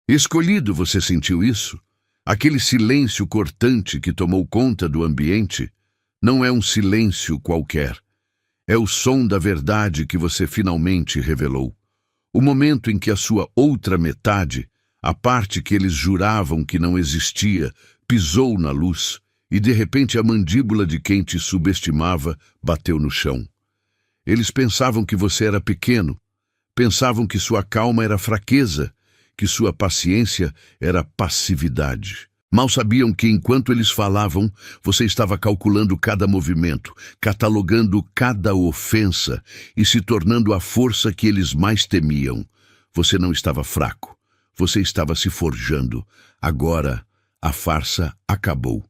Escolhido, você sentiu isso? Aquele silêncio cortante que tomou conta do ambiente não é um silêncio qualquer. É o som da verdade que você finalmente revelou. O momento em que a sua outra metade, a parte que eles juravam que não existia, pisou na luz e de repente a mandíbula de quem te subestimava bateu no chão. Eles pensavam que você era pequeno, pensavam que sua calma era fraqueza, que sua paciência era passividade. Mal sabiam que, enquanto eles falavam, você estava calculando cada movimento, catalogando cada ofensa e se tornando a força que eles mais temiam. Você não estava fraco, você estava se forjando. Agora, a farsa acabou.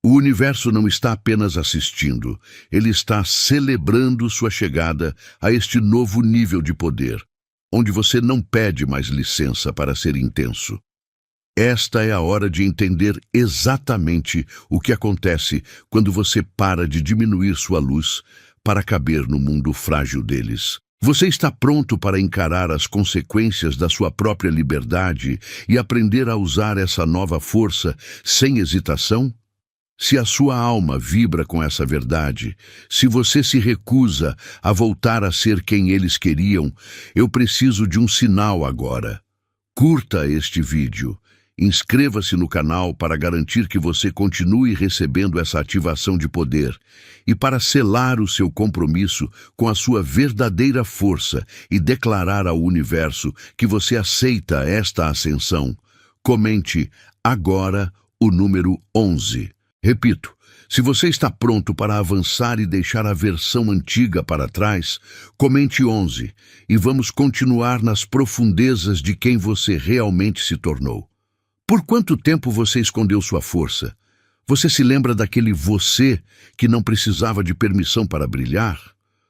O universo não está apenas assistindo, ele está celebrando sua chegada a este novo nível de poder, onde você não pede mais licença para ser intenso. Esta é a hora de entender exatamente o que acontece quando você para de diminuir sua luz para caber no mundo frágil deles. Você está pronto para encarar as consequências da sua própria liberdade e aprender a usar essa nova força sem hesitação? Se a sua alma vibra com essa verdade, se você se recusa a voltar a ser quem eles queriam, eu preciso de um sinal agora. Curta este vídeo. Inscreva-se no canal para garantir que você continue recebendo essa ativação de poder e para selar o seu compromisso com a sua verdadeira força e declarar ao universo que você aceita esta ascensão. Comente agora o número 11. Repito, se você está pronto para avançar e deixar a versão antiga para trás, comente 11 e vamos continuar nas profundezas de quem você realmente se tornou. Por quanto tempo você escondeu sua força? Você se lembra daquele você que não precisava de permissão para brilhar?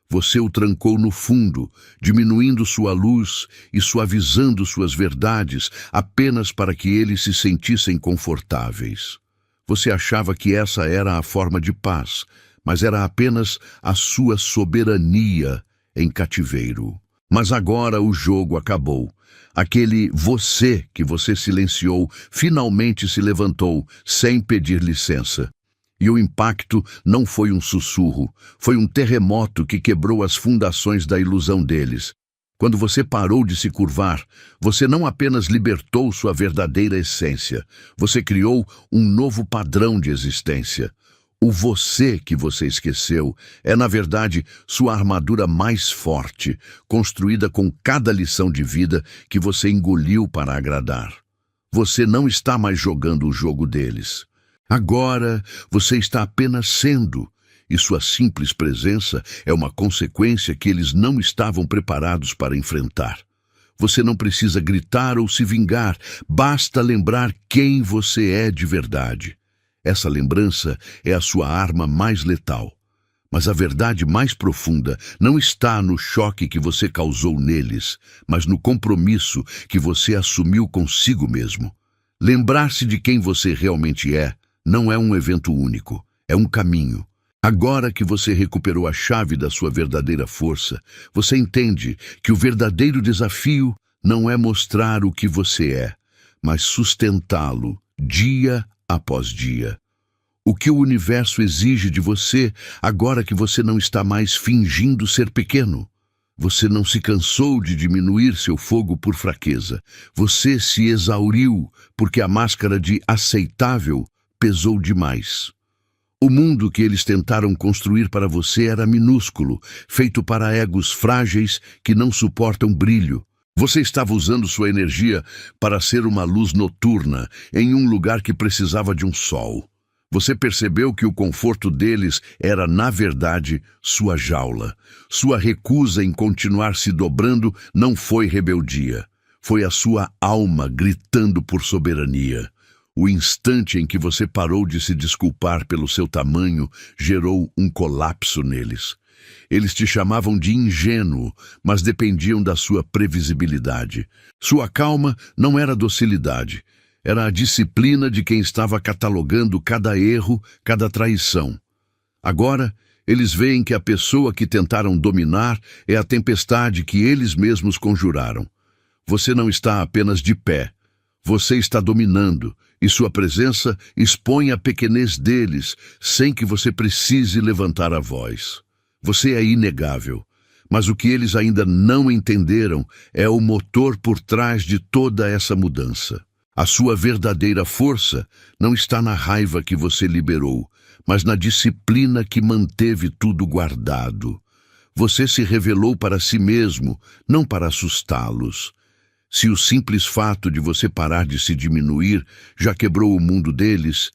Você o trancou no fundo, diminuindo sua luz e suavizando suas verdades apenas para que eles se sentissem confortáveis. Você achava que essa era a forma de paz, mas era apenas a sua soberania em cativeiro. Mas agora o jogo acabou. Aquele você que você silenciou finalmente se levantou sem pedir licença. E o impacto não foi um sussurro, foi um terremoto que quebrou as fundações da ilusão deles. Quando você parou de se curvar, você não apenas libertou sua verdadeira essência, você criou um novo padrão de existência. O você que você esqueceu é, na verdade, sua armadura mais forte, construída com cada lição de vida que você engoliu para agradar. Você não está mais jogando o jogo deles. Agora, você está apenas sendo, e sua simples presença é uma consequência que eles não estavam preparados para enfrentar. Você não precisa gritar ou se vingar, basta lembrar quem você é de verdade. Essa lembrança é a sua arma mais letal. Mas a verdade mais profunda não está no choque que você causou neles, mas no compromisso que você assumiu consigo mesmo. Lembrar-se de quem você realmente é não é um evento único, é um caminho. Agora que você recuperou a chave da sua verdadeira força, você entende que o verdadeiro desafio não é mostrar o que você é, mas sustentá-lo dia após dia. O que o universo exige de você, agora que você não está mais fingindo ser pequeno? Você não se cansou de diminuir seu fogo por fraqueza. Você se exauriu porque a máscara de aceitável pesou demais. O mundo que eles tentaram construir para você era minúsculo, feito para egos frágeis que não suportam brilho. Você estava usando sua energia para ser uma luz noturna em um lugar que precisava de um sol. Você percebeu que o conforto deles era, na verdade, sua jaula. Sua recusa em continuar se dobrando não foi rebeldia. Foi a sua alma gritando por soberania. O instante em que você parou de se desculpar pelo seu tamanho gerou um colapso neles. Eles te chamavam de ingênuo, mas dependiam da sua previsibilidade. Sua calma não era docilidade, era a disciplina de quem estava catalogando cada erro, cada traição. Agora, eles veem que a pessoa que tentaram dominar é a tempestade que eles mesmos conjuraram. Você não está apenas de pé, Você está dominando, e sua presença expõe a pequenez deles, sem que você precise levantar a voz. Você é inegável, mas o que eles ainda não entenderam é o motor por trás de toda essa mudança. A sua verdadeira força não está na raiva que você liberou, mas na disciplina que manteve tudo guardado. Você se revelou para si mesmo, não para assustá-los. Se o simples fato de você parar de se diminuir já quebrou o mundo deles,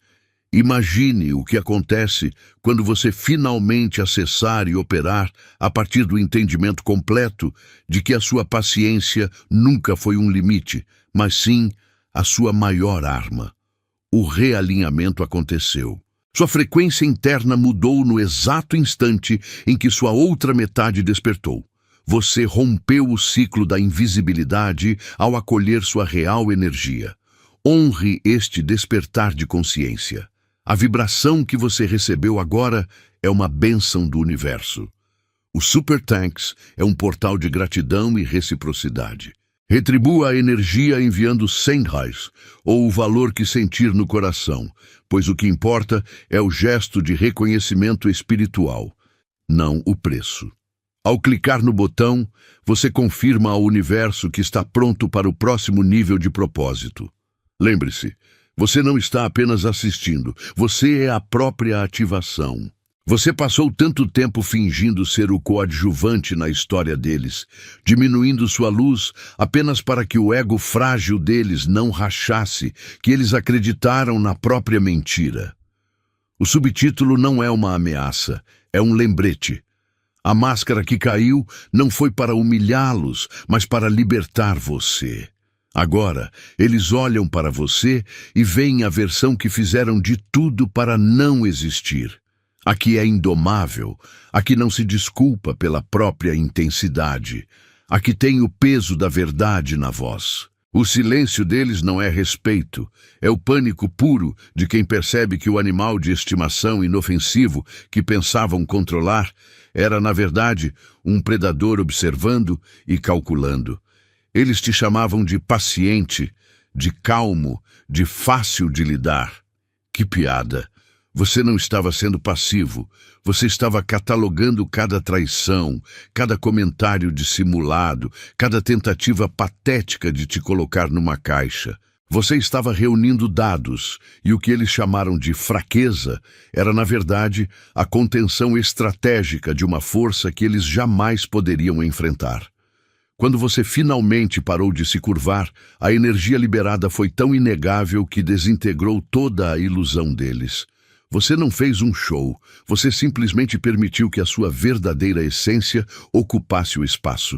imagine o que acontece quando você finalmente acessar e operar a partir do entendimento completo de que a sua paciência nunca foi um limite, mas sim a sua maior arma. O realinhamento aconteceu. Sua frequência interna mudou no exato instante em que sua outra metade despertou. Você rompeu o ciclo da invisibilidade ao acolher sua real energia. Honre este despertar de consciência. A vibração que você recebeu agora é uma bênção do universo. O Super Tanks é um portal de gratidão e reciprocidade. Retribua a energia enviando R$100, ou o valor que sentir no coração, pois o que importa é o gesto de reconhecimento espiritual, não o preço. Ao clicar no botão, você confirma ao universo que está pronto para o próximo nível de propósito. Lembre-se, você não está apenas assistindo, você é a própria ativação. Você passou tanto tempo fingindo ser o coadjuvante na história deles, diminuindo sua luz apenas para que o ego frágil deles não rachasse, que eles acreditaram na própria mentira. O subtítulo não é uma ameaça, é um lembrete. A máscara que caiu não foi para humilhá-los, mas para libertar você. Agora, eles olham para você e veem a versão que fizeram de tudo para não existir. A que é indomável, a que não se desculpa pela própria intensidade, a que tem o peso da verdade na voz. O silêncio deles não é respeito, é o pânico puro de quem percebe que o animal de estimação inofensivo que pensavam controlar era, na verdade, um predador observando e calculando. Eles te chamavam de paciente, de calmo, de fácil de lidar. Que piada! Você não estava sendo passivo, você estava catalogando cada traição, cada comentário dissimulado, cada tentativa patética de te colocar numa caixa. Você estava reunindo dados, e o que eles chamaram de fraqueza era, na verdade, a contenção estratégica de uma força que eles jamais poderiam enfrentar. Quando você finalmente parou de se curvar, a energia liberada foi tão inegável que desintegrou toda a ilusão deles. Você não fez um show, você simplesmente permitiu que a sua verdadeira essência ocupasse o espaço.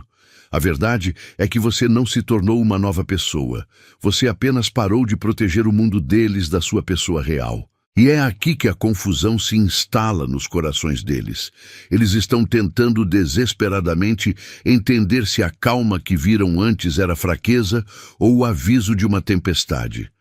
A verdade é que você não se tornou uma nova pessoa, você apenas parou de proteger o mundo deles da sua pessoa real. E é aqui que a confusão se instala nos corações deles. Eles estão tentando desesperadamente entender se a calma que viram antes era fraqueza ou o aviso de uma tempestade.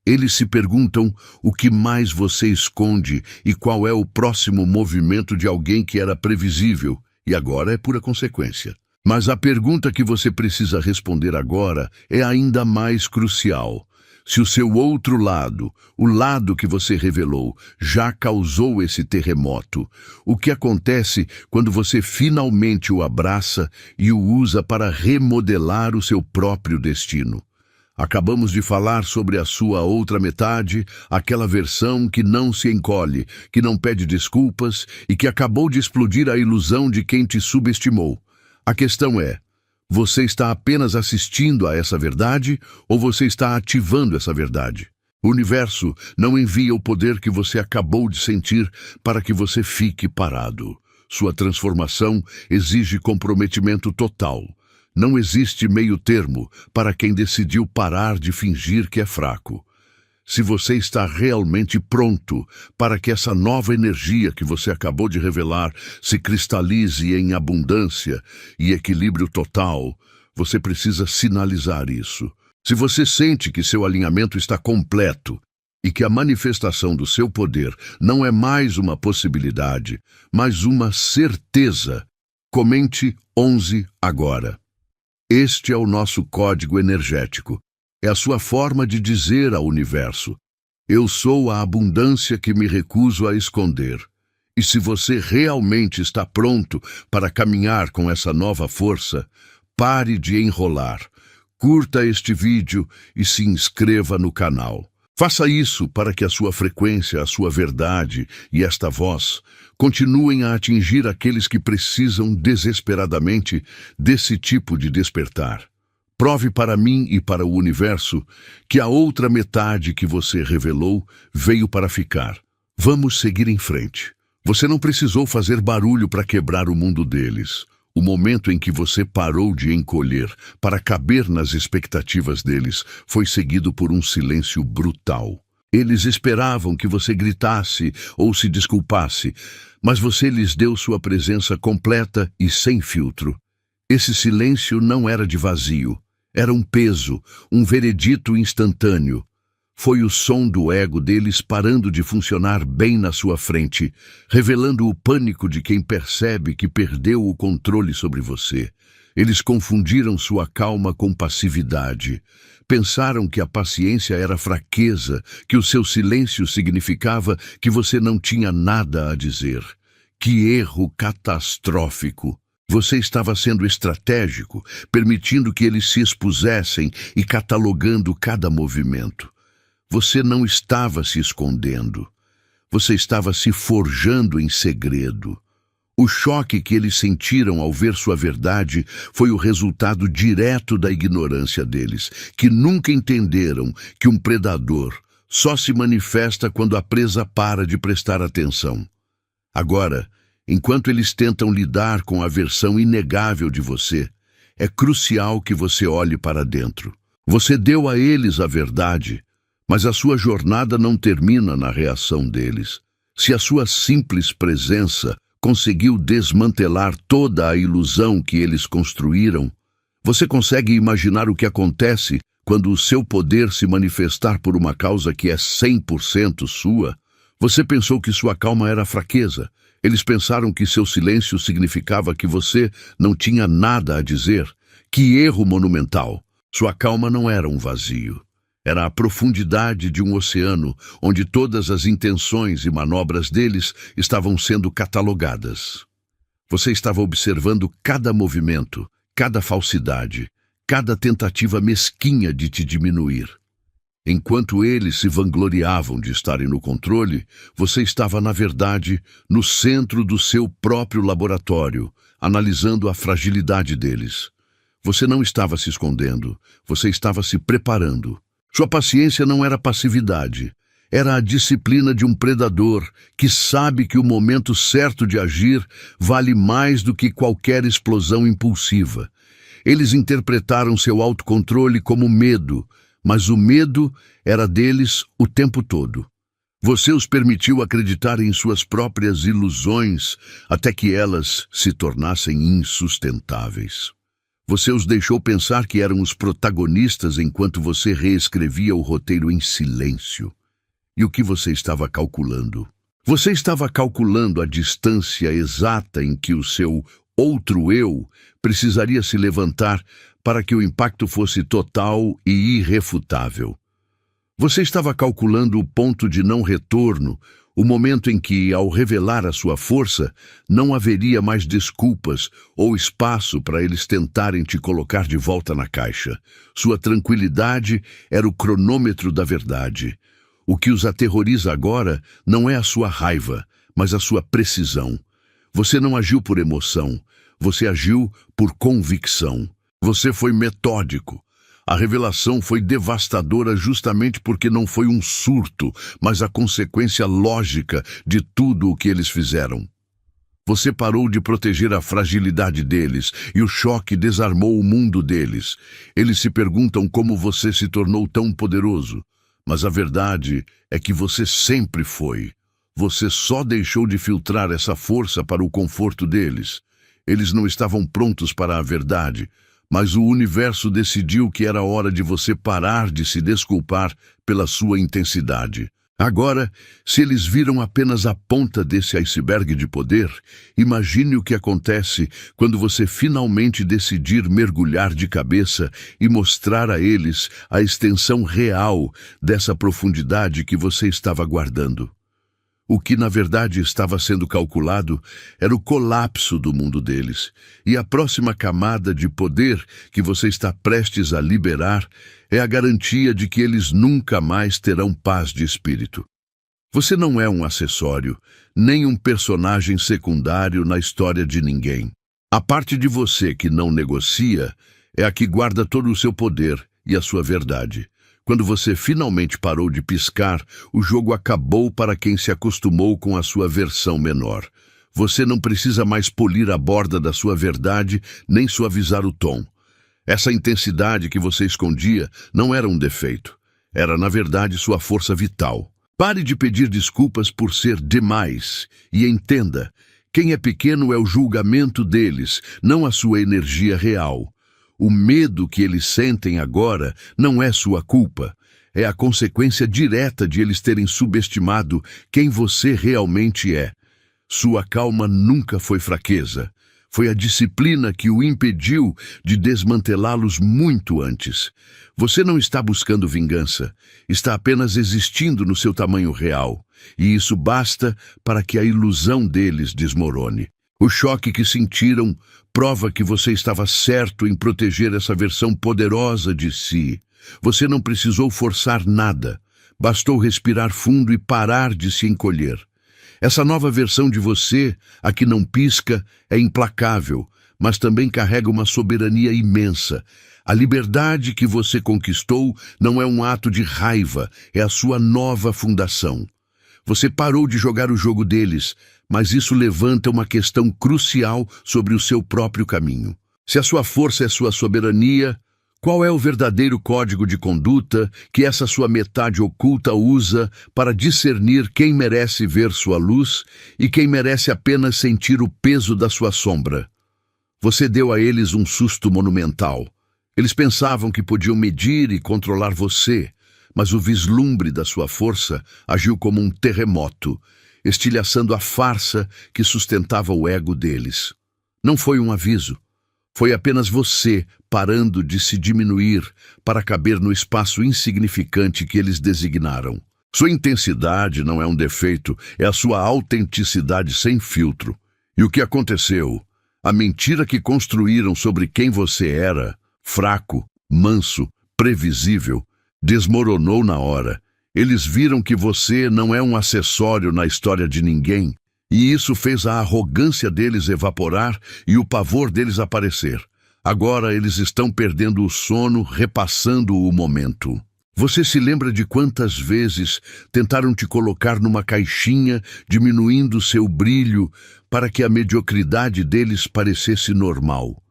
Eles se perguntam o que mais você esconde e qual é o próximo movimento de alguém que era previsível, e agora é pura consequência. Mas a pergunta que você precisa responder agora é ainda mais crucial. Se o seu outro lado, o lado que você revelou, já causou esse terremoto, o que acontece quando você finalmente o abraça e o usa para remodelar o seu próprio destino? Acabamos de falar sobre a sua outra metade, aquela versão que não se encolhe, que não pede desculpas e que acabou de explodir a ilusão de quem te subestimou. A questão é, você está apenas assistindo a essa verdade ou você está ativando essa verdade? O universo não envia o poder que você acabou de sentir para que você fique parado. Sua transformação exige comprometimento total. Não existe meio termo para quem decidiu parar de fingir que é fraco. Se você está realmente pronto para que essa nova energia que você acabou de revelar se cristalize em abundância e equilíbrio total, você precisa sinalizar isso. Se você sente que seu alinhamento está completo e que a manifestação do seu poder não é mais uma possibilidade, mas uma certeza, comente 11 agora. Este é o nosso código energético. É a sua forma de dizer ao universo: eu sou a abundância que me recuso a esconder. E se você realmente está pronto para caminhar com essa nova força, pare de enrolar. Curta este vídeo e se inscreva no canal. Faça isso para que a sua frequência, a sua verdade e esta voz continuem a atingir aqueles que precisam desesperadamente desse tipo de despertar. Prove para mim e para o universo que a outra metade que você revelou veio para ficar. Vamos seguir em frente. Você não precisou fazer barulho para quebrar o mundo deles. O momento em que você parou de encolher para caber nas expectativas deles foi seguido por um silêncio brutal. Eles esperavam que você gritasse ou se desculpasse, mas você lhes deu sua presença completa e sem filtro. Esse silêncio não era de vazio, era um peso, um veredito instantâneo. Foi o som do ego deles parando de funcionar bem na sua frente, revelando o pânico de quem percebe que perdeu o controle sobre você. Eles confundiram sua calma com passividade. Pensaram que a paciência era fraqueza, que o seu silêncio significava que você não tinha nada a dizer. Que erro catastrófico! Você estava sendo estratégico, permitindo que eles se expusessem e catalogando cada movimento. Você não estava se escondendo. Você estava se forjando em segredo. O choque que eles sentiram ao ver sua verdade foi o resultado direto da ignorância deles, que nunca entenderam que um predador só se manifesta quando a presa para de prestar atenção. Agora, enquanto eles tentam lidar com a versão inegável de você, é crucial que você olhe para dentro. Você deu a eles a verdade, mas a sua jornada não termina na reação deles. Se a sua simples presença conseguiu desmantelar toda a ilusão que eles construíram, você consegue imaginar o que acontece quando o seu poder se manifestar por uma causa que é 100% sua? Você pensou que sua calma era fraqueza. Eles pensaram que seu silêncio significava que você não tinha nada a dizer. Que erro monumental! Sua calma não era um vazio. Era a profundidade de um oceano onde todas as intenções e manobras deles estavam sendo catalogadas. Você estava observando cada movimento, cada falsidade, cada tentativa mesquinha de te diminuir. Enquanto eles se vangloriavam de estarem no controle, você estava, na verdade, no centro do seu próprio laboratório, analisando a fragilidade deles. Você não estava se escondendo, você estava se preparando. Sua paciência não era passividade, era a disciplina de um predador que sabe que o momento certo de agir vale mais do que qualquer explosão impulsiva. Eles interpretaram seu autocontrole como medo, mas o medo era deles o tempo todo. Você os permitiu acreditar em suas próprias ilusões até que elas se tornassem insustentáveis. Você os deixou pensar que eram os protagonistas enquanto você reescrevia o roteiro em silêncio. E o que você estava calculando? Você estava calculando a distância exata em que o seu outro eu precisaria se levantar para que o impacto fosse total e irrefutável. Você estava calculando o ponto de não retorno, o momento em que, ao revelar a sua força, não haveria mais desculpas ou espaço para eles tentarem te colocar de volta na caixa. Sua tranquilidade era o cronômetro da verdade. O que os aterroriza agora não é a sua raiva, mas a sua precisão. Você não agiu por emoção, você agiu por convicção. Você foi metódico. A revelação foi devastadora justamente porque não foi um surto, mas a consequência lógica de tudo o que eles fizeram. Você parou de proteger a fragilidade deles e o choque desarmou o mundo deles. Eles se perguntam como você se tornou tão poderoso, mas a verdade é que você sempre foi. Você só deixou de filtrar essa força para o conforto deles. Eles não estavam prontos para a verdade, mas o universo decidiu que era hora de você parar de se desculpar pela sua intensidade. Agora, se eles viram apenas a ponta desse iceberg de poder, imagine o que acontece quando você finalmente decidir mergulhar de cabeça e mostrar a eles a extensão real dessa profundidade que você estava guardando. O que, na verdade, estava sendo calculado era o colapso do mundo deles, e a próxima camada de poder que você está prestes a liberar é a garantia de que eles nunca mais terão paz de espírito. Você não é um acessório, nem um personagem secundário na história de ninguém. A parte de você que não negocia é a que guarda todo o seu poder e a sua verdade. Quando você finalmente parou de piscar, o jogo acabou para quem se acostumou com a sua versão menor. Você não precisa mais polir a borda da sua verdade, nem suavizar o tom. Essa intensidade que você escondia não era um defeito. Era, na verdade, sua força vital. Pare de pedir desculpas por ser demais e entenda, quem é pequeno é o julgamento deles, não a sua energia real. O medo que eles sentem agora não é sua culpa. É a consequência direta de eles terem subestimado quem você realmente é. Sua calma nunca foi fraqueza. Foi a disciplina que o impediu de desmantelá-los muito antes. Você não está buscando vingança. Está apenas existindo no seu tamanho real. E isso basta para que a ilusão deles desmorone. O choque que sentiram prova que você estava certo em proteger essa versão poderosa de si. Você não precisou forçar nada. Bastou respirar fundo e parar de se encolher. Essa nova versão de você, a que não pisca, é implacável, mas também carrega uma soberania imensa. A liberdade que você conquistou não é um ato de raiva, é a sua nova fundação. Você parou de jogar o jogo deles, mas isso levanta uma questão crucial sobre o seu próprio caminho. Se a sua força é sua soberania, qual é o verdadeiro código de conduta que essa sua metade oculta usa para discernir quem merece ver sua luz e quem merece apenas sentir o peso da sua sombra? Você deu a eles um susto monumental. Eles pensavam que podiam medir e controlar você, mas o vislumbre da sua força agiu como um terremoto, estilhaçando a farsa que sustentava o ego deles. Não foi um aviso. Foi apenas você parando de se diminuir para caber no espaço insignificante que eles designaram. Sua intensidade não é um defeito, é a sua autenticidade sem filtro. E o que aconteceu? A mentira que construíram sobre quem você era, fraco, manso, previsível, desmoronou na hora. Eles viram que você não é um acessório na história de ninguém, e isso fez a arrogância deles evaporar e o pavor deles aparecer. Agora eles estão perdendo o sono, repassando o momento. Você se lembra de quantas vezes tentaram te colocar numa caixinha, diminuindo seu brilho para que a mediocridade deles parecesse normal?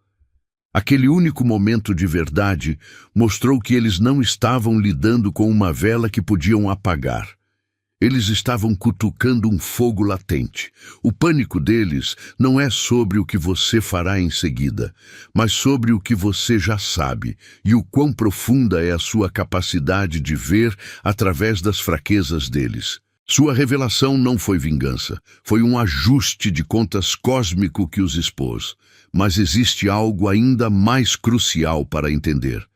Aquele único momento de verdade mostrou que eles não estavam lidando com uma vela que podiam apagar. Eles estavam cutucando um fogo latente. O pânico deles não é sobre o que você fará em seguida, mas sobre o que você já sabe e o quão profunda é a sua capacidade de ver através das fraquezas deles. Sua revelação não foi vingança, foi um ajuste de contas cósmico que os expôs. Mas existe algo ainda mais crucial para entender.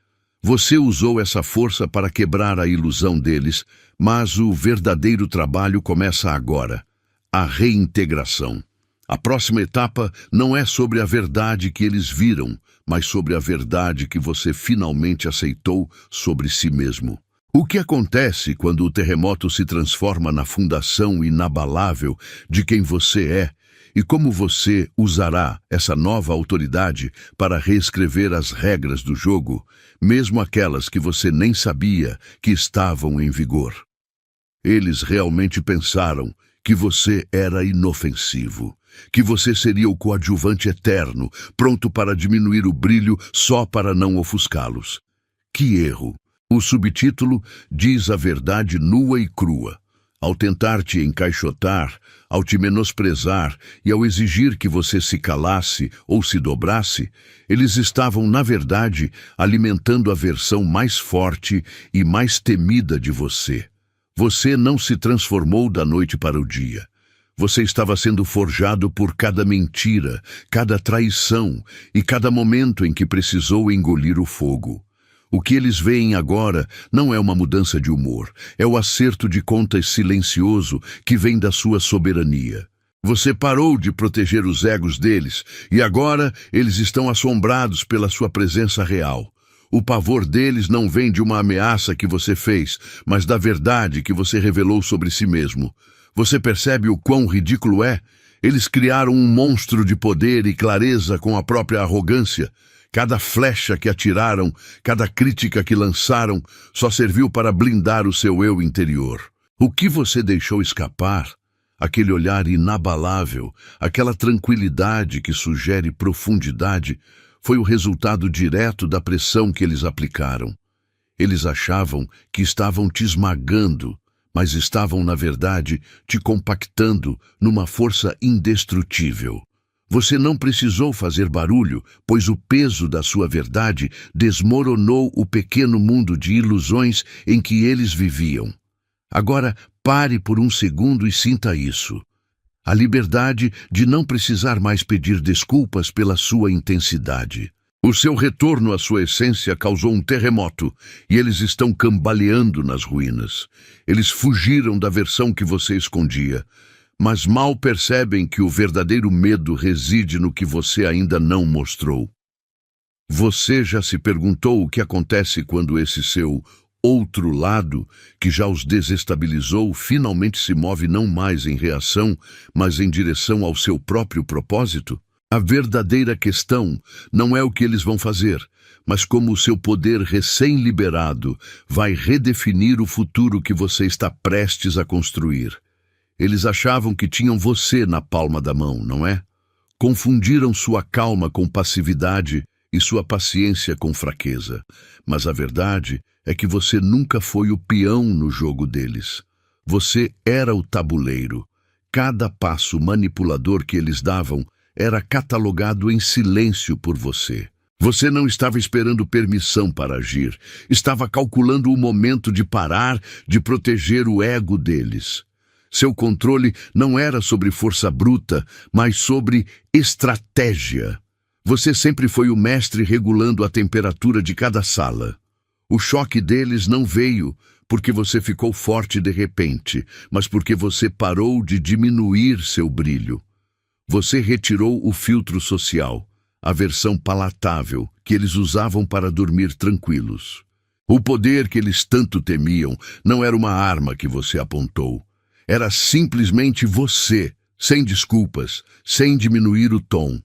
Você usou essa força para quebrar a ilusão deles, mas o verdadeiro trabalho começa agora. A reintegração. A próxima etapa não é sobre a verdade que eles viram, mas sobre a verdade que você finalmente aceitou sobre si mesmo. O que acontece quando o terremoto se transforma na fundação inabalável de quem você é? E como você usará essa nova autoridade para reescrever as regras do jogo, mesmo aquelas que você nem sabia que estavam em vigor? Eles realmente pensaram que você era inofensivo, que você seria o coadjuvante eterno, pronto para diminuir o brilho só para não ofuscá-los. Que erro! O subtítulo diz a verdade nua e crua. Ao tentar te encaixotar, ao te menosprezar e ao exigir que você se calasse ou se dobrasse, eles estavam, na verdade, alimentando a versão mais forte e mais temida de você. Você não se transformou da noite para o dia. Você estava sendo forjado por cada mentira, cada traição e cada momento em que precisou engolir o fogo. O que eles veem agora não é uma mudança de humor, é o acerto de contas silencioso que vem da sua soberania. Você parou de proteger os egos deles e agora eles estão assombrados pela sua presença real. O pavor deles não vem de uma ameaça que você fez, mas da verdade que você revelou sobre si mesmo. Você percebe o quão ridículo é? Eles criaram um monstro de poder e clareza com a própria arrogância. Cada flecha que atiraram, cada crítica que lançaram, só serviu para blindar o seu eu interior. O que você deixou escapar? Aquele olhar inabalável, aquela tranquilidade que sugere profundidade, foi o resultado direto da pressão que eles aplicaram. Eles achavam que estavam te esmagando, mas estavam, na verdade, te compactando numa força indestrutível. Você não precisou fazer barulho, pois o peso da sua verdade desmoronou o pequeno mundo de ilusões em que eles viviam. Agora, pare por um segundo e sinta isso. A liberdade de não precisar mais pedir desculpas pela sua intensidade. O seu retorno à sua essência causou um terremoto e eles estão cambaleando nas ruínas. Eles fugiram da versão que você escondia, mas mal percebem que o verdadeiro medo reside no que você ainda não mostrou. Você já se perguntou o que acontece quando esse seu outro lado, que já os desestabilizou, finalmente se move não mais em reação, mas em direção ao seu próprio propósito? A verdadeira questão não é o que eles vão fazer, mas como o seu poder recém-liberado vai redefinir o futuro que você está prestes a construir. Eles achavam que tinham você na palma da mão, não é? Confundiram sua calma com passividade e sua paciência com fraqueza. Mas a verdade é que você nunca foi o peão no jogo deles. Você era o tabuleiro. Cada passo manipulador que eles davam era catalogado em silêncio por você. Você não estava esperando permissão para agir. Estava calculando o momento de parar, de proteger o ego deles. Seu controle não era sobre força bruta, mas sobre estratégia. Você sempre foi o mestre regulando a temperatura de cada sala. O choque deles não veio porque você ficou forte de repente, mas porque você parou de diminuir seu brilho. Você retirou o filtro social, a versão palatável que eles usavam para dormir tranquilos. O poder que eles tanto temiam não era uma arma que você apontou. Era simplesmente você, sem desculpas, sem diminuir o tom.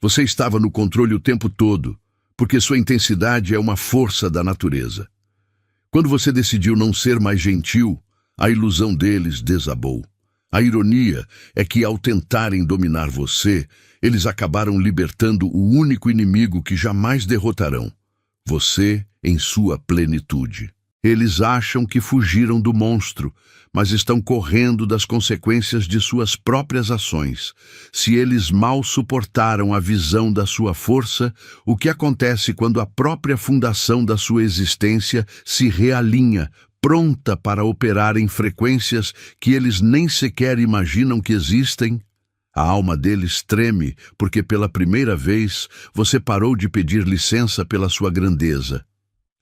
Você estava no controle o tempo todo, porque sua intensidade é uma força da natureza. Quando você decidiu não ser mais gentil, a ilusão deles desabou. A ironia é que, ao tentarem dominar você, eles acabaram libertando o único inimigo que jamais derrotarão: você em sua plenitude. Eles acham que fugiram do monstro, mas estão correndo das consequências de suas próprias ações. Se eles mal suportaram a visão da sua força, o que acontece quando a própria fundação da sua existência se realinha, pronta para operar em frequências que eles nem sequer imaginam que existem? A alma deles treme porque pela primeira vez você parou de pedir licença pela sua grandeza.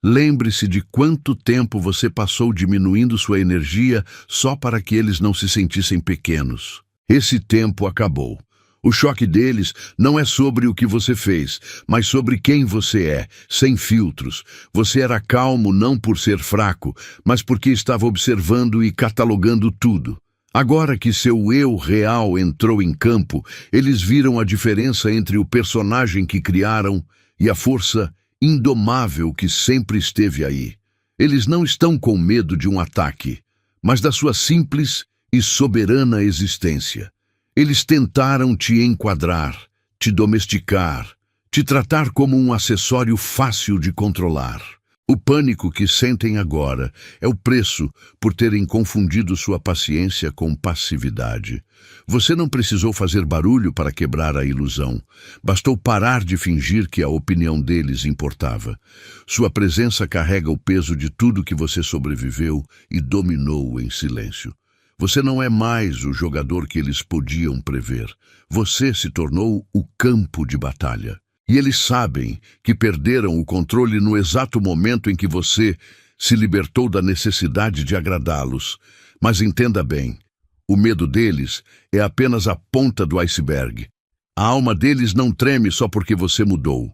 Lembre-se de quanto tempo você passou diminuindo sua energia só para que eles não se sentissem pequenos. Esse tempo acabou. O choque deles não é sobre o que você fez, mas sobre quem você é, sem filtros. Você era calmo não por ser fraco, mas porque estava observando e catalogando tudo. Agora que seu eu real entrou em campo, eles viram a diferença entre o personagem que criaram e a força indomável que sempre esteve aí. Eles não estão com medo de um ataque, mas da sua simples e soberana existência. Eles tentaram te enquadrar, te domesticar, te tratar como um acessório fácil de controlar. O pânico que sentem agora é o preço por terem confundido sua paciência com passividade. Você não precisou fazer barulho para quebrar a ilusão. Bastou parar de fingir que a opinião deles importava. Sua presença carrega o peso de tudo que você sobreviveu e dominou em silêncio. Você não é mais o jogador que eles podiam prever. Você se tornou o campo de batalha. E eles sabem que perderam o controle no exato momento em que você se libertou da necessidade de agradá-los. Mas entenda bem, o medo deles é apenas a ponta do iceberg. A alma deles não treme só porque você mudou.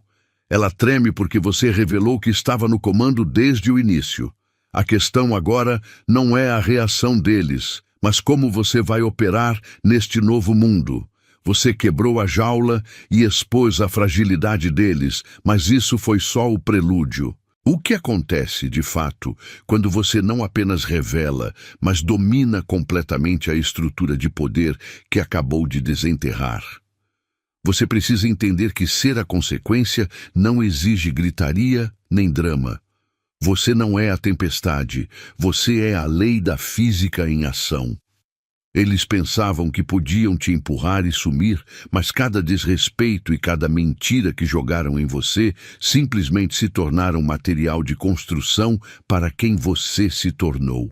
Ela treme porque você revelou que estava no comando desde o início. A questão agora não é a reação deles, mas como você vai operar neste novo mundo. Você quebrou a jaula e expôs a fragilidade deles, mas isso foi só o prelúdio. O que acontece, de fato, quando você não apenas revela, mas domina completamente a estrutura de poder que acabou de desenterrar? Você precisa entender que ser a consequência não exige gritaria nem drama. Você não é a tempestade, você é a lei da física em ação. Eles pensavam que podiam te empurrar e sumir, mas cada desrespeito e cada mentira que jogaram em você simplesmente se tornaram material de construção para quem você se tornou.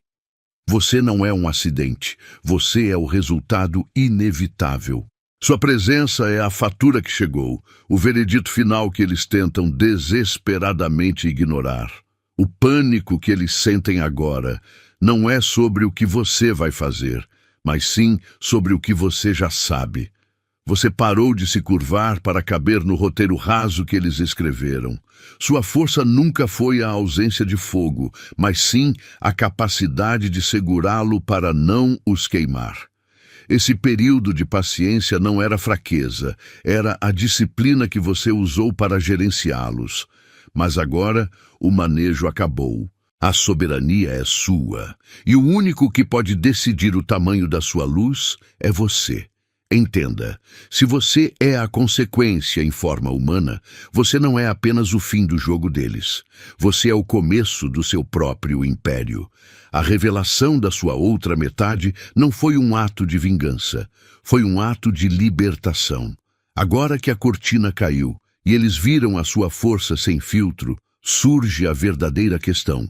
Você não é um acidente, você é o resultado inevitável. Sua presença é a fatura que chegou, o veredito final que eles tentam desesperadamente ignorar. O pânico que eles sentem agora não é sobre o que você vai fazer, mas sim sobre o que você já sabe. Você parou de se curvar para caber no roteiro raso que eles escreveram. Sua força nunca foi a ausência de fogo, mas sim a capacidade de segurá-lo para não os queimar. Esse período de paciência não era fraqueza, era a disciplina que você usou para gerenciá-los. Mas agora o manejo acabou. A soberania é sua, e o único que pode decidir o tamanho da sua luz é você. Entenda, se você é a consequência em forma humana, você não é apenas o fim do jogo deles. Você é o começo do seu próprio império. A revelação da sua outra metade não foi um ato de vingança, foi um ato de libertação. Agora que a cortina caiu e eles viram a sua força sem filtro, surge a verdadeira questão,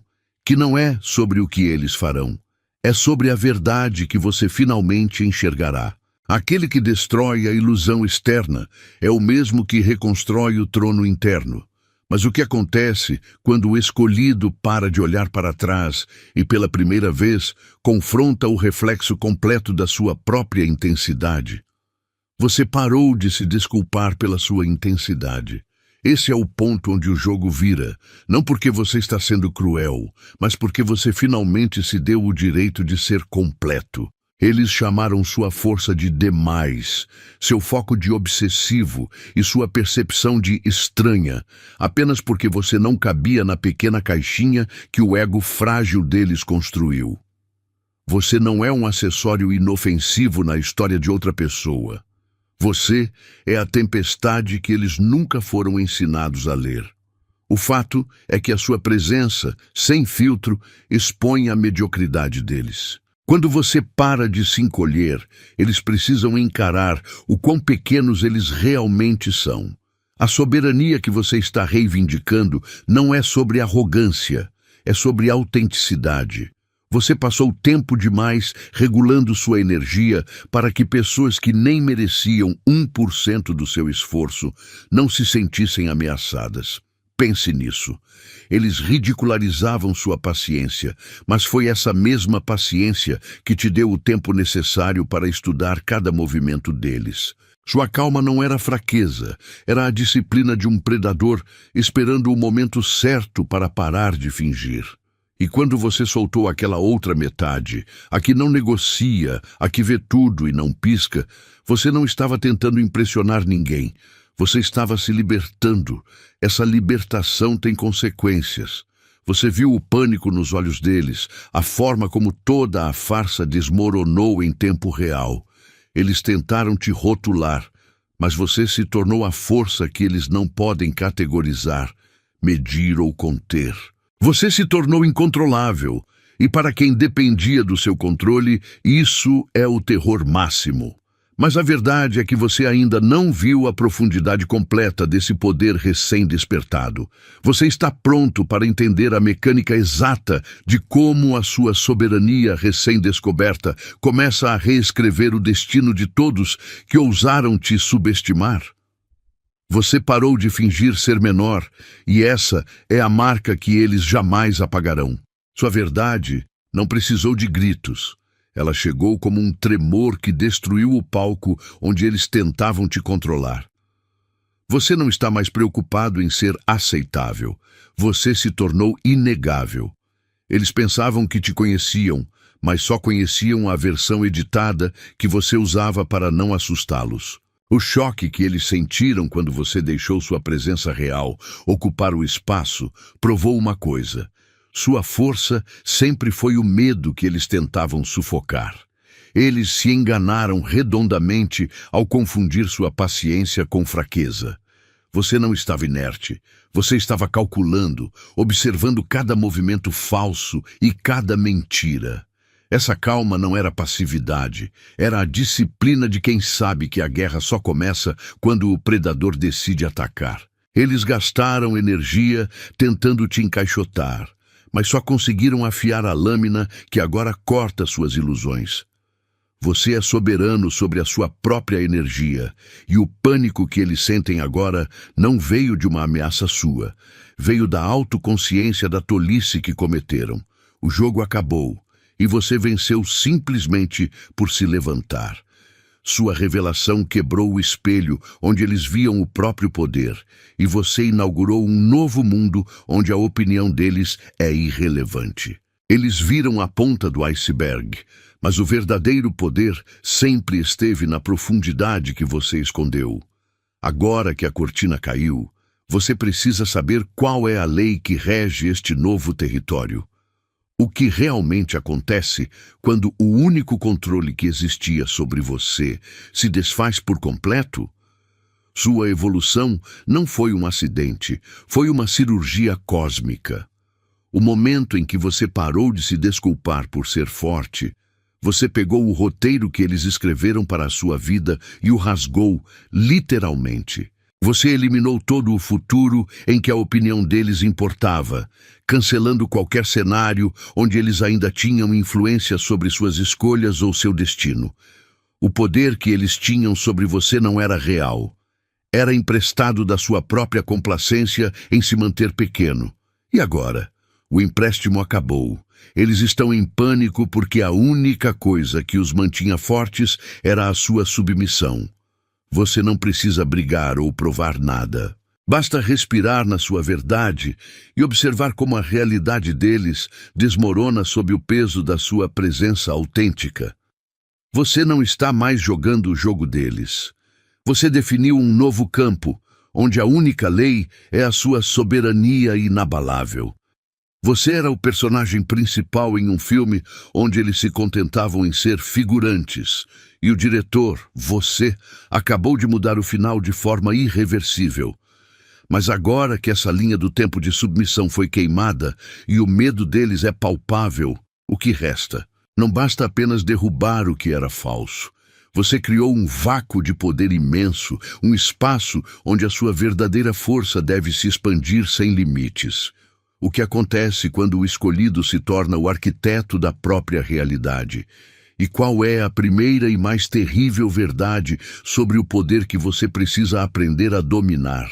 que não é sobre o que eles farão, é sobre a verdade que você finalmente enxergará. Aquele que destrói a ilusão externa é o mesmo que reconstrói o trono interno. Mas o que acontece quando o escolhido para de olhar para trás e, pela primeira vez, confronta o reflexo completo da sua própria intensidade? Você parou de se desculpar pela sua intensidade. Esse é o ponto onde o jogo vira, não porque você está sendo cruel, mas porque você finalmente se deu o direito de ser completo. Eles chamaram sua força de demais, seu foco de obsessivo e sua percepção de estranha, apenas porque você não cabia na pequena caixinha que o ego frágil deles construiu. Você não é um acessório inofensivo na história de outra pessoa. Você é a tempestade que eles nunca foram ensinados a ler. O fato é que a sua presença, sem filtro, expõe a mediocridade deles. Quando você para de se encolher, eles precisam encarar o quão pequenos eles realmente são. A soberania que você está reivindicando não é sobre arrogância, é sobre autenticidade. Você passou tempo demais regulando sua energia para que pessoas que nem mereciam 1% do seu esforço não se sentissem ameaçadas. Pense nisso. Eles ridicularizavam sua paciência, mas foi essa mesma paciência que te deu o tempo necessário para estudar cada movimento deles. Sua calma não era fraqueza, era a disciplina de um predador esperando o momento certo para parar de fingir. E quando você soltou aquela outra metade, a que não negocia, a que vê tudo e não pisca, você não estava tentando impressionar ninguém. Você estava se libertando. Essa libertação tem consequências. Você viu o pânico nos olhos deles, a forma como toda a farsa desmoronou em tempo real. Eles tentaram te rotular, mas você se tornou a força que eles não podem categorizar, medir ou conter. Você se tornou incontrolável, e para quem dependia do seu controle, isso é o terror máximo. Mas a verdade é que você ainda não viu a profundidade completa desse poder recém-despertado. Você está pronto para entender a mecânica exata de como a sua soberania recém-descoberta começa a reescrever o destino de todos que ousaram te subestimar? Você parou de fingir ser menor, e essa é a marca que eles jamais apagarão. Sua verdade não precisou de gritos. Ela chegou como um tremor que destruiu o palco onde eles tentavam te controlar. Você não está mais preocupado em ser aceitável. Você se tornou inegável. Eles pensavam que te conheciam, mas só conheciam a versão editada que você usava para não assustá-los. O choque que eles sentiram quando você deixou sua presença real ocupar o espaço provou uma coisa: sua força sempre foi o medo que eles tentavam sufocar. Eles se enganaram redondamente ao confundir sua paciência com fraqueza. Você não estava inerte. Você estava calculando, observando cada movimento falso e cada mentira. Essa calma não era passividade, era a disciplina de quem sabe que a guerra só começa quando o predador decide atacar. Eles gastaram energia tentando te encaixotar, mas só conseguiram afiar a lâmina que agora corta suas ilusões. Você é soberano sobre a sua própria energia, e o pânico que eles sentem agora não veio de uma ameaça sua, veio da autoconsciência da tolice que cometeram. O jogo acabou, e você venceu simplesmente por se levantar. Sua revelação quebrou o espelho onde eles viam o próprio poder, e você inaugurou um novo mundo onde a opinião deles é irrelevante. Eles viram a ponta do iceberg, mas o verdadeiro poder sempre esteve na profundidade que você escondeu. Agora que a cortina caiu, você precisa saber qual é a lei que rege este novo território. O que realmente acontece quando o único controle que existia sobre você se desfaz por completo? Sua evolução não foi um acidente, foi uma cirurgia cósmica. O momento em que você parou de se desculpar por ser forte, você pegou o roteiro que eles escreveram para a sua vida e o rasgou, literalmente. Você eliminou todo o futuro em que a opinião deles importava, cancelando qualquer cenário onde eles ainda tinham influência sobre suas escolhas ou seu destino. O poder que eles tinham sobre você não era real. Era emprestado da sua própria complacência em se manter pequeno. E agora? O empréstimo acabou. Eles estão em pânico porque a única coisa que os mantinha fortes era a sua submissão. Você não precisa brigar ou provar nada. Basta respirar na sua verdade e observar como a realidade deles desmorona sob o peso da sua presença autêntica. Você não está mais jogando o jogo deles. Você definiu um novo campo, onde a única lei é a sua soberania inabalável. Você era o personagem principal em um filme onde eles se contentavam em ser figurantes, e o diretor, você, acabou de mudar o final de forma irreversível. Mas agora que essa linha do tempo de submissão foi queimada e o medo deles é palpável, o que resta? Não basta apenas derrubar o que era falso. Você criou um vácuo de poder imenso, um espaço onde a sua verdadeira força deve se expandir sem limites. O que acontece quando o escolhido se torna o arquiteto da própria realidade? E qual é a primeira e mais terrível verdade sobre o poder que você precisa aprender a dominar?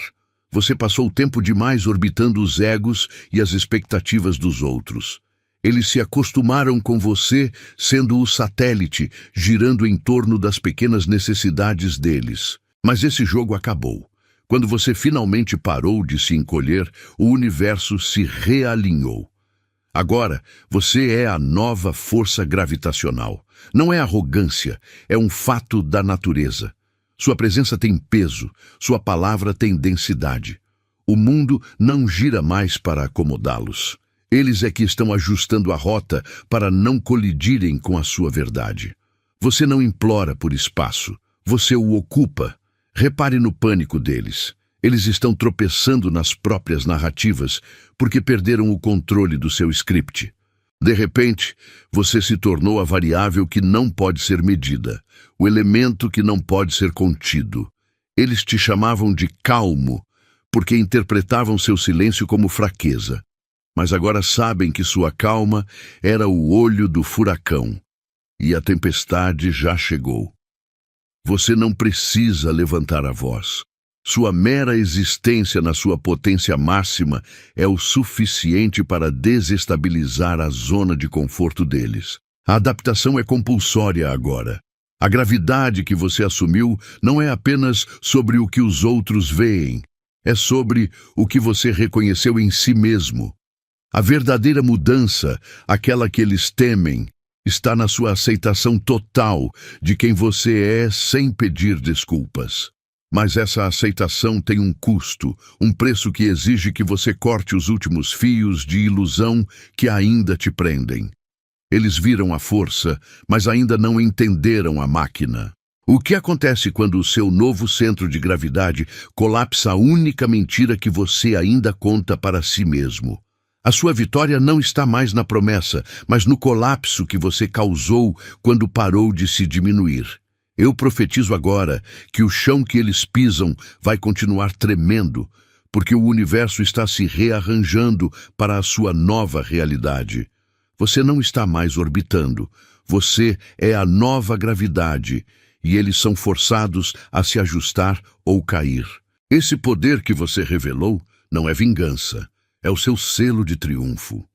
Você passou tempo demais orbitando os egos e as expectativas dos outros. Eles se acostumaram com você sendo o satélite, girando em torno das pequenas necessidades deles. Mas esse jogo acabou. Quando você finalmente parou de se encolher, o universo se realinhou. Agora, você é a nova força gravitacional. Não é arrogância, é um fato da natureza. Sua presença tem peso, sua palavra tem densidade. O mundo não gira mais para acomodá-los. Eles é que estão ajustando a rota para não colidirem com a sua verdade. Você não implora por espaço, você o ocupa. Repare no pânico deles. Eles estão tropeçando nas próprias narrativas porque perderam o controle do seu script. De repente, você se tornou a variável que não pode ser medida, o elemento que não pode ser contido. Eles te chamavam de calmo, porque interpretavam seu silêncio como fraqueza. Mas agora sabem que sua calma era o olho do furacão, e a tempestade já chegou. Você não precisa levantar a voz. Sua mera existência na sua potência máxima é o suficiente para desestabilizar a zona de conforto deles. A adaptação é compulsória agora. A gravidade que você assumiu não é apenas sobre o que os outros veem, é sobre o que você reconheceu em si mesmo. A verdadeira mudança, aquela que eles temem, está na sua aceitação total de quem você é sem pedir desculpas. Mas essa aceitação tem um custo, um preço que exige que você corte os últimos fios de ilusão que ainda te prendem. Eles viram a força, mas ainda não entenderam a máquina. O que acontece quando o seu novo centro de gravidade colapsa a única mentira que você ainda conta para si mesmo? A sua vitória não está mais na promessa, mas no colapso que você causou quando parou de se diminuir. Eu profetizo agora que o chão que eles pisam vai continuar tremendo, porque o universo está se rearranjando para a sua nova realidade. Você não está mais orbitando, você é a nova gravidade, e eles são forçados a se ajustar ou cair. Esse poder que você revelou não é vingança, é o seu selo de triunfo.